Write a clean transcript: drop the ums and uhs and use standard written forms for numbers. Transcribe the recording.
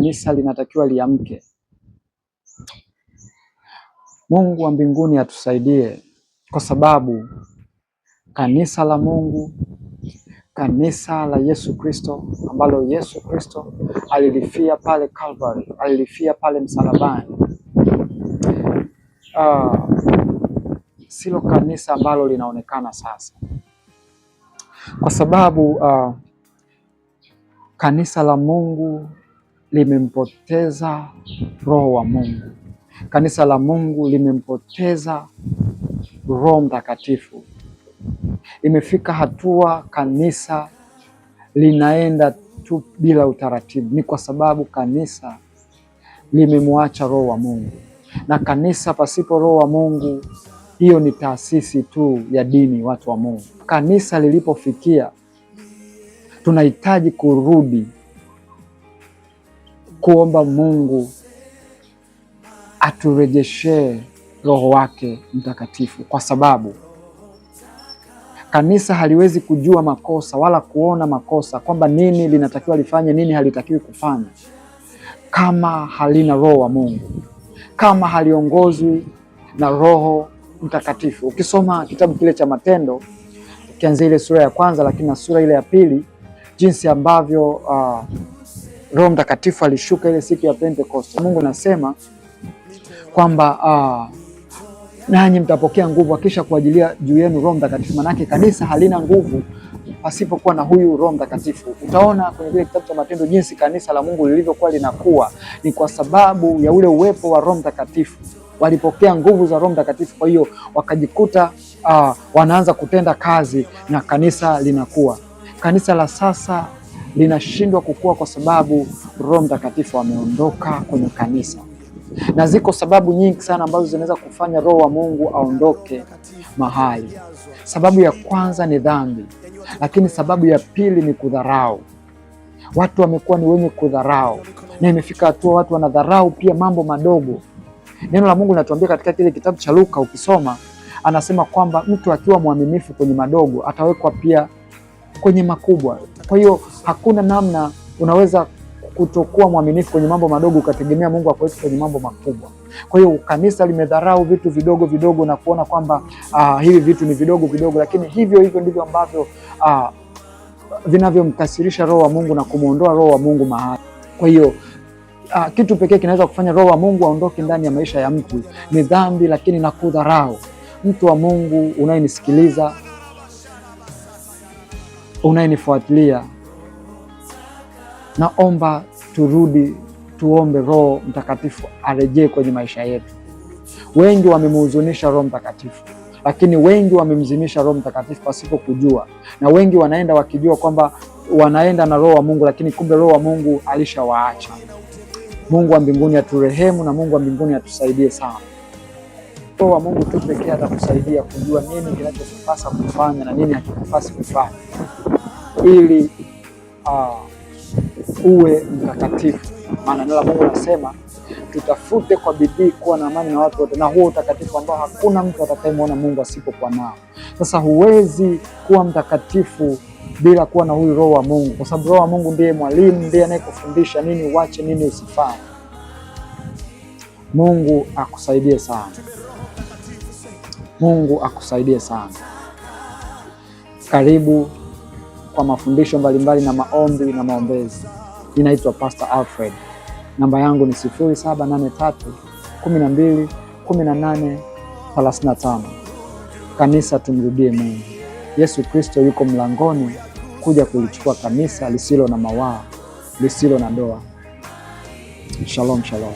kanisa linatakiwa liamke. Mungu wa mbinguni atusaidie, kwa sababu kanisa la Mungu, kanisa la Yesu Kristo, ambalo Yesu Kristo alilifia pale Calvary, alilifia pale msalabani, silo kanisa ambalo linaonekana sasa, kwa sababu kanisa la Mungu limempoteza Roho wa Mungu. Kanisa la Mungu limempoteza Roho Mtakatifu. Imefika hatua kanisa linaenda tu bila utaratibu. Ni kwa sababu kanisa limemwacha Roho wa Mungu, na kanisa pasipo Roho wa Mungu, hiyo ni taasisi tu ya dini, watu wa Mungu. Kanisa lilipofikia, tunahitaji kurudi kuomba Mungu aturejeshe Roho wake Mtakatifu, kwa sababu kanisa haliwezi kujua makosa wala kuona makosa, kwamba nini linatakiwa lifanye, nini halitakiwi kufanya, kama halina Roho wa Mungu, kama haliongozwi na Roho Mtakatifu. Ukisoma kitabu kile cha Matendo, ukianzia ile sura ya kwanza, lakini na sura ile ya pili, jinsi ambavyo Roho Mtakatifu alishuka ile siku ya Pentecost. Mungu anasema kwamba nanyi mtapokea nguvu akisha kuajilia juu yenu Roho Mtakatifu. Manake kanisa halina nguvu pasipokuwa na huyu Roho Mtakatifu. Utaona kwenye kile kitabu cha Matendo jinsi kanisa la Mungu lilivyokuwa linakuwa, ni kwa sababu ya ule uwepo wa Roho Mtakatifu. Walipokea nguvu za Roho Mtakatifu, kwa hiyo wakajikuta wanaanza kutenda kazi na kanisa linakuwa. Kanisa la sasa linashindwa kukua kwa sababu Roho Mtakatifu ameondoka kwenye kanisa, na ziko sababu nyingi sana ambazo zinaweza kufanya Roho wa Mungu aondoke mahali. Sababu ya kwanza ni dhambi, lakini sababu ya pili ni kudharau. Watu wamekuwa ni wenye kudharau, na imefika hatua watu wanadharau pia mambo madogo. Neno la Mungu linatuambia katika kile kitabu cha Luka, ukisoma, anasema kwamba mtu akiwa mwaminifu kwenye madogo atawekwa pia kwenye makubwa. Kwa hiyo hakuna namna unaweza kutokuwa mwaminifu kwenye mambo madogo ukategemea Mungu akuweke kwenye mambo makubwa. Kwa hiyo kanisa limedharau vitu vidogo vidogo na kuona kwamba hivi vitu ni vidogo vidogo, lakini hivyo ndivyo ambavyo vinavyomkasirisha Roho wa Mungu na kumuondoa Roho wa Mungu mahali. Kwa hiyo kitu pekee kinaweza kufanya Roho wa Mungu aondoke ndani ya maisha ya mtu ni dhambi, lakini na kudharau. Mtu wa Mungu unayenisikiliza, unayenifuatilia, naomba turudi tuombe Roho Mtakatifu arejee kwenye maisha yetu. Wengi wamemhuzunisha Roho Mtakatifu, lakini wengi wamemzimisha Roho Mtakatifu pasipo kujua, na wengi wanaenda wakijua kwamba wanaenda na Roho wa Mungu, lakini kumbe Roho wa Mungu alishawaacha. Mungu wa mbinguni aturehemu, na Mungu wa mbinguni atusaidie sana. Roho wa Mungu tu pekee atakusaidia kujua nini kinachokupasa kufanya na nini hakikupasi kufanya, ili uwe mtakatifu. Maana neno la Mungu nasema tutafute kwa bidii kuwa na amani na watu wote, na huo utakatifu ambao hakuna mtu atakayemwona Mungu asipokuwa nao. Sasa huwezi kuwa mtakatifu bila kuwa na huyu Roho wa Mungu, kwa sababu Roho wa Mungu ndiye mwalimu, ndiye anayekufundisha nini uache, nini usifanye. Mungu akusaidie sana. Mungu akusaidie sana. Karibu kwa mafundisho mbalimbali na maombi na maombezi. Ninaitwa Pastor Alfred. Namba yangu ni 0783 12 18 35. Kanisa tumrudie Mungu. Yesu Kristo yuko mlangoni kuja kulichukua kanisa lisilo na mawaa, lisilo na doa. Shalom, shalom.